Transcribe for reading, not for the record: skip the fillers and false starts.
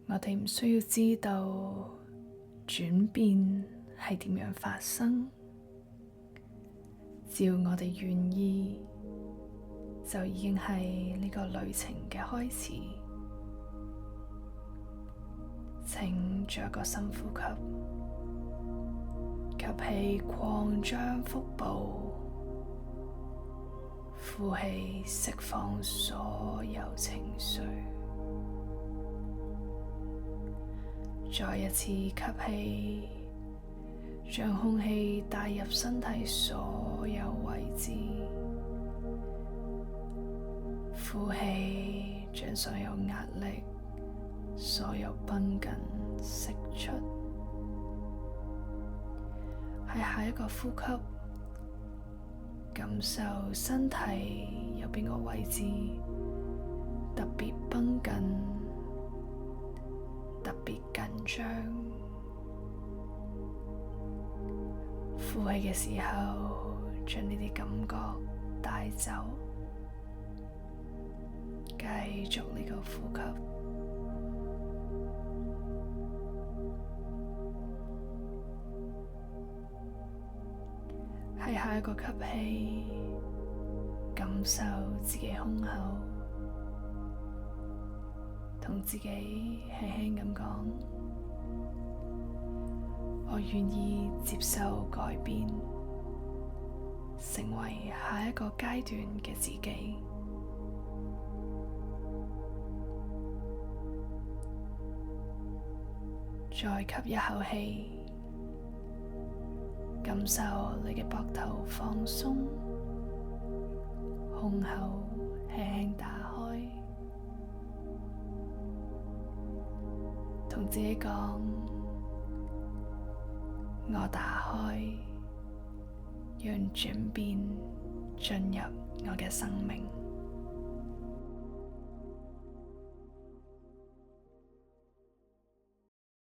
我哋唔需要知道轉變係點樣發生，只要我哋願意，就已經係呢個旅程嘅開始。請做一個深呼吸，吸氣擴張腹部，呼氣釋放所有情緒。再一次吸氣，將空氣帶入身體所有位置，呼氣將所有壓力、所有繃緊釋出。喺下一個呼吸，感受身體有邊個位置特別繃緊、特別緊張。呼氣嘅時候，將呢啲感覺帶走，繼續呢個呼吸。喺下一個吸氣，感受自己胸口，同自己輕輕咁講：我願意接受改變，成為下一個階段嘅自己。再吸一口氣，感受你嘅膊頭放鬆，胸口輕輕打開，同自己講：我打開，讓轉變進入我嘅生命。